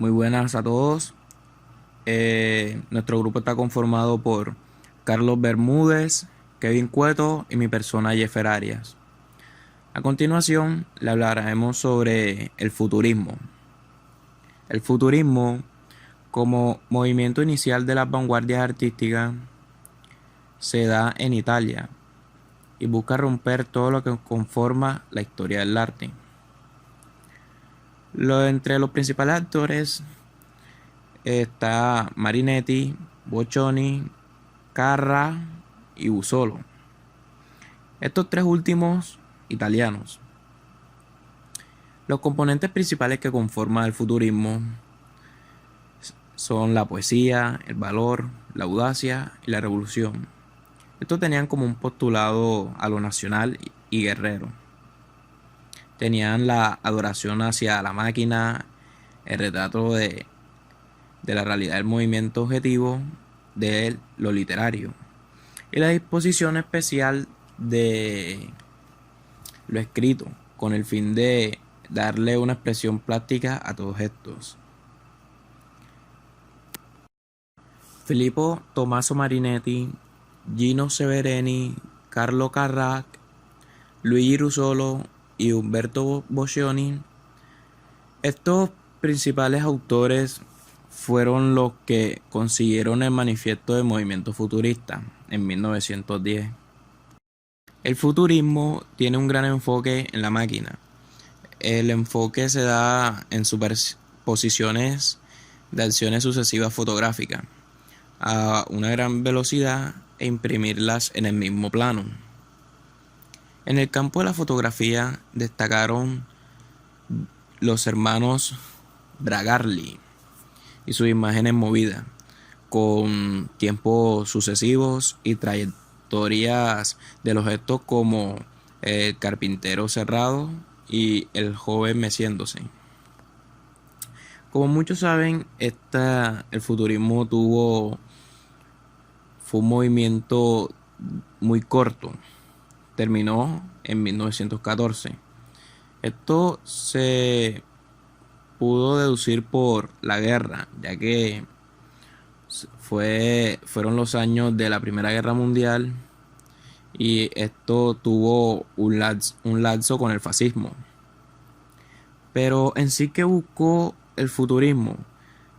Muy buenas a todos. Nuestro grupo está conformado por Carlos Bermúdez, Kevin Cueto y mi persona Jeffer Arias. A continuación le hablaremos sobre el futurismo. El futurismo, como movimiento inicial de las vanguardias artísticas, se da en Italia y busca romper todo lo que conforma la historia del arte. Entre los principales actores está Marinetti, Boccioni, Carrà y Busolo. Estos tres últimos italianos. Los componentes principales que conforman el futurismo son la poesía, el valor, la audacia y la revolución. Estos tenían como un postulado a lo nacional y guerrero. Tenían la adoración hacia la máquina, el retrato de la realidad del movimiento objetivo, de lo literario y la disposición especial de lo escrito con el fin de darle una expresión plástica a todos estos. Filippo Tommaso Marinetti, Gino Severeni, Carlo Carrà, Luigi Russolo y Umberto Boccioni. Estos principales autores fueron los que consiguieron el manifiesto del movimiento futurista en 1910. El futurismo tiene un gran enfoque en la máquina. El enfoque se da en superposiciones de acciones sucesivas fotográficas a una gran velocidad e imprimirlas en el mismo plano. En el campo de la fotografía destacaron los hermanos Bragarli y sus imágenes movidas con tiempos sucesivos y trayectorias de los gestos como el carpintero cerrado y el joven meciéndose. Como muchos saben, el futurismo fue un movimiento muy corto. Terminó en 1914. Esto se pudo deducir por la guerra, ya que fueron los años de la Primera Guerra Mundial y esto tuvo un lapso con el fascismo. Pero en sí, que buscó el futurismo.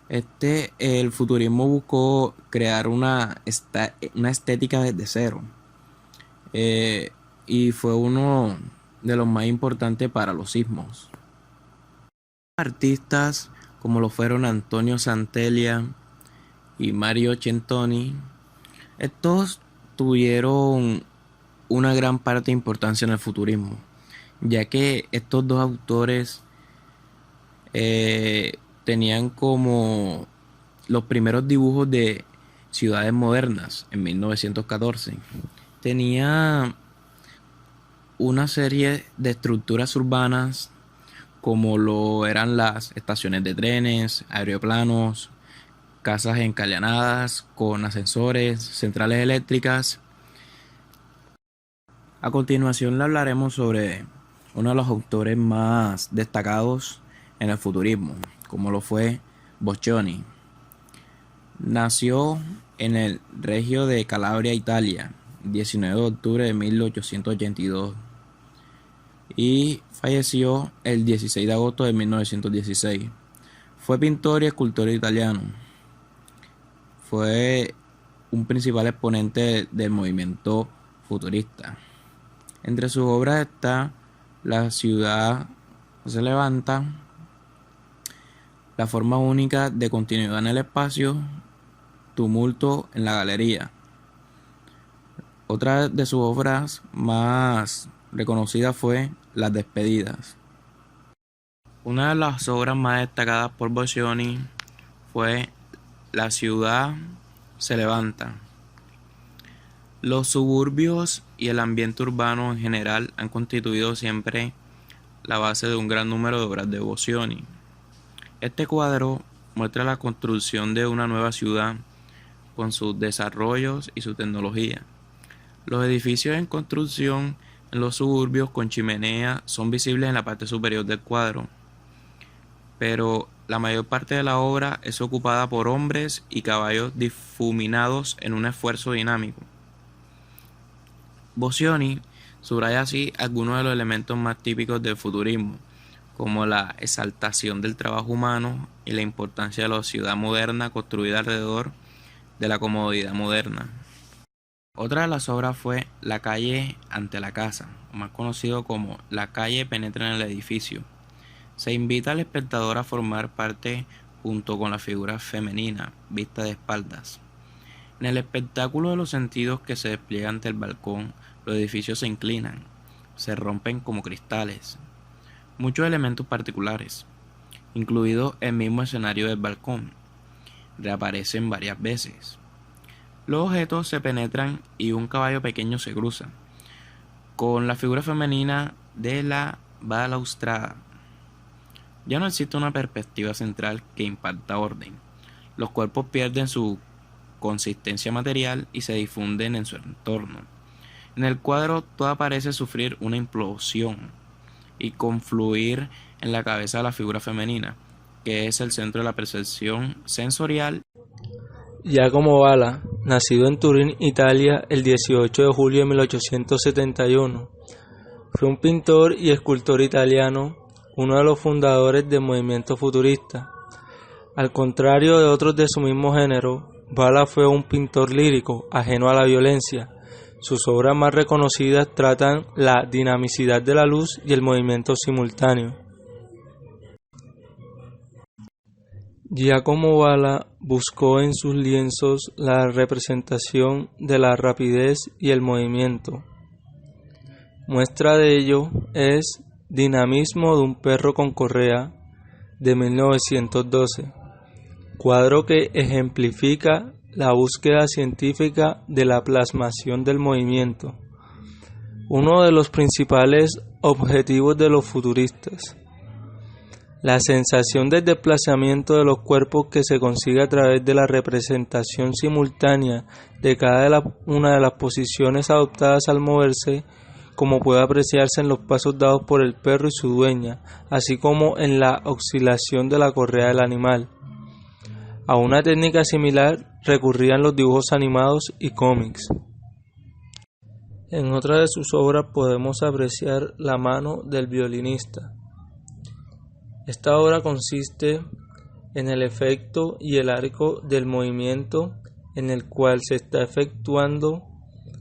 El futurismo buscó crear una estética desde cero. Y fue uno de los más importantes para los sismos. Artistas como lo fueron Antonio Santeglia y Mario Centoni, estos tuvieron una gran parte de importancia en el futurismo, ya que estos dos autores tenían como los primeros dibujos de ciudades modernas en 1914. Tenía una serie de estructuras urbanas como lo eran las estaciones de trenes, aeroplanos, casas encalanadas con ascensores, centrales eléctricas. A continuación le hablaremos sobre uno de los autores más destacados en el futurismo, como lo fue Boccioni. Nació en el Regio de Calabria, Italia, 19 de octubre de 1882 y falleció el 16 de agosto de 1916. Fue pintor y escultor italiano. Fue un principal exponente del movimiento futurista. Entre sus obras está La ciudad se levanta, La forma única de continuidad en el espacio, Tumulto en la galería. Otra de sus obras más reconocidas fue Las despedidas. Una de las obras más destacadas por Boccioni fue La ciudad se levanta. Los suburbios y el ambiente urbano en general han constituido siempre la base de un gran número de obras de Boccioni. Este cuadro muestra la construcción de una nueva ciudad con sus desarrollos y su tecnología. Los edificios en construcción en los suburbios con chimenea son visibles en la parte superior del cuadro, pero la mayor parte de la obra es ocupada por hombres y caballos difuminados en un esfuerzo dinámico. Boccioni subraya así algunos de los elementos más típicos del futurismo, como la exaltación del trabajo humano y la importancia de la ciudad moderna construida alrededor de la comodidad moderna. Otra de las obras fue La calle ante la casa, más conocido como La calle penetra en el edificio. Se invita al espectador a formar parte junto con la figura femenina, vista de espaldas. En el espectáculo de los sentidos que se despliega ante el balcón, los edificios se inclinan, se rompen como cristales. Muchos elementos particulares, incluido el mismo escenario del balcón, reaparecen varias veces. Los objetos se penetran y un caballo pequeño se cruza, con la figura femenina de la balaustrada. Ya no existe una perspectiva central que imparta orden. Los cuerpos pierden su consistencia material y se difunden en su entorno. En el cuadro todo parece sufrir una implosión y confluir en la cabeza de la figura femenina, que es el centro de la percepción sensorial. Giacomo Balla, nacido en Turín, Italia, el 18 de julio de 1871, fue un pintor y escultor italiano, uno de los fundadores del movimiento futurista. Al contrario de otros de su mismo género, Balla fue un pintor lírico, ajeno a la violencia. Sus obras más reconocidas tratan la dinamicidad de la luz y el movimiento simultáneo. Giacomo Balla buscó en sus lienzos la representación de la rapidez y el movimiento. Muestra de ello es Dinamismo de un perro con correa, de 1912, cuadro que ejemplifica la búsqueda científica de la plasmación del movimiento, uno de los principales objetivos de los futuristas. La sensación de desplazamiento de los cuerpos que se consigue a través de la representación simultánea de cada una de las posiciones adoptadas al moverse, como puede apreciarse en los pasos dados por el perro y su dueña, así como en la oscilación de la correa del animal. A una técnica similar recurrían los dibujos animados y cómics. En otra de sus obras podemos apreciar La mano del violinista. Esta obra consiste en el efecto y el arco del movimiento en el cual se está efectuando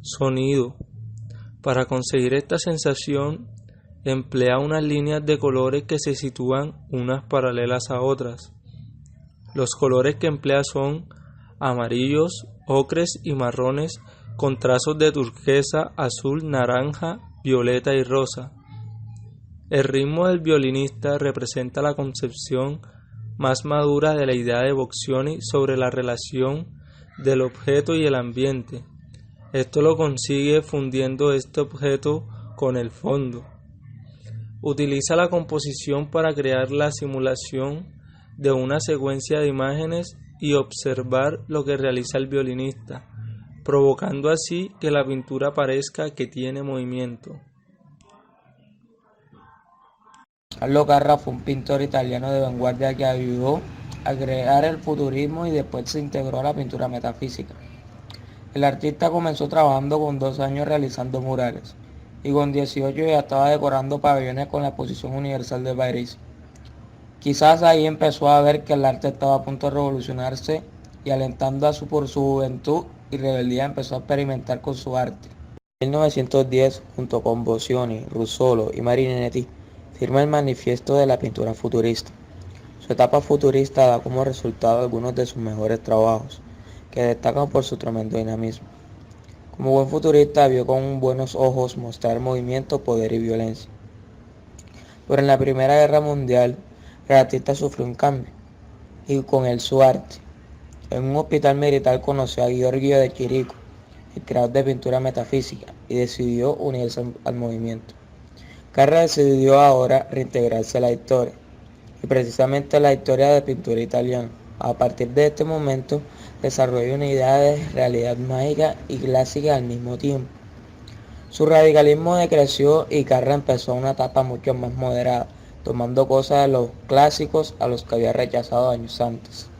sonido. Para conseguir esta sensación, emplea unas líneas de colores que se sitúan unas paralelas a otras. Los colores que emplea son amarillos, ocres y marrones con trazos de turquesa, azul, naranja, violeta y rosa. El ritmo del violinista representa la concepción más madura de la idea de Boccioni sobre la relación del objeto y el ambiente. Esto lo consigue fundiendo este objeto con el fondo. Utiliza la composición para crear la simulación de una secuencia de imágenes y observar lo que realiza el violinista, provocando así que la pintura parezca que tiene movimiento. Carlo Carrà fue un pintor italiano de vanguardia que ayudó a crear el futurismo y después se integró a la pintura metafísica. El artista comenzó trabajando con 2 años realizando murales y con 18 ya estaba decorando pabellones con la Exposición Universal de París. Quizás ahí empezó a ver que el arte estaba a punto de revolucionarse y alentando por su juventud y rebeldía empezó a experimentar con su arte. En 1910, junto con Boccioni, Russolo y Marinetti, firma el Manifiesto de la Pintura Futurista. Su etapa futurista da como resultado algunos de sus mejores trabajos, que destacan por su tremendo dinamismo. Como buen futurista vio con buenos ojos mostrar movimiento, poder y violencia. Pero en la Primera Guerra Mundial, el artista sufrió un cambio, y con él su arte. En un hospital militar conoció a Giorgio de Chirico, el creador de pintura metafísica, y decidió unirse al movimiento. Carrà decidió ahora reintegrarse a la historia, y precisamente a la historia de pintura italiana. A partir de este momento, desarrolló una idea de realidad mágica y clásica al mismo tiempo. Su radicalismo decreció y Carrà empezó una etapa mucho más moderada, tomando cosas de los clásicos a los que había rechazado años antes.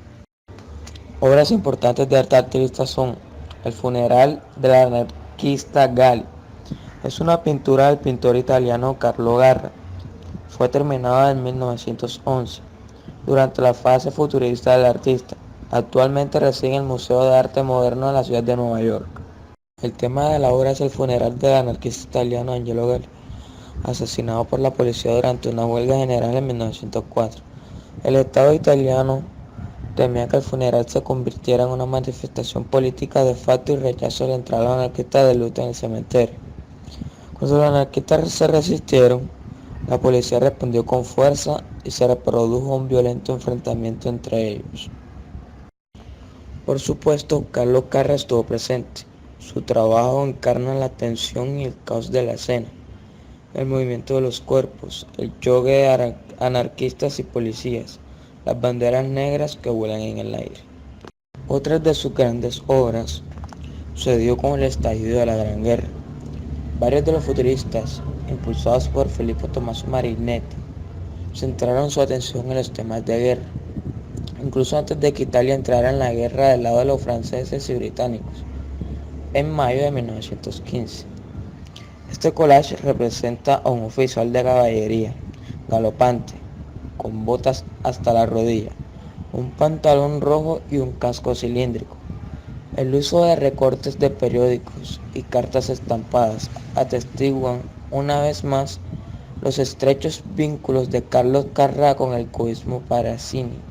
Obras importantes de este artista son El funeral del anarquista Gali. Es una pintura del pintor italiano Carlo Garra. Fue terminada en 1911, durante la fase futurista del artista. Actualmente reside en el Museo de Arte Moderno de la ciudad de Nueva York. El tema de la obra es el funeral del anarquista italiano Angelo Gali, asesinado por la policía durante una huelga general en 1904. El Estado italiano temía que el funeral se convirtiera en una manifestación política de facto y rechazo la entrada de los anarquistas de luto en el cementerio. Cuando los anarquistas se resistieron, la policía respondió con fuerza y se reprodujo un violento enfrentamiento entre ellos. Por supuesto, Carlo Carra estuvo presente. Su trabajo encarna la tensión y el caos de la escena, el movimiento de los cuerpos, el choque de anarquistas y policías, las banderas negras que vuelan en el aire. Otras de sus grandes obras sucedió con el estallido de la Gran Guerra. Varios de los futuristas, impulsados por Filippo Tommaso Marinetti, centraron su atención en los temas de guerra, incluso antes de que Italia entrara en la guerra del lado de los franceses y británicos, en mayo de 1915. Este collage representa a un oficial de caballería, galopante, con botas hasta la rodilla, un pantalón rojo y un casco cilíndrico. El uso de recortes de periódicos y cartas estampadas atestiguan una vez más los estrechos vínculos de Carlo Carrà con el cubismo parasini.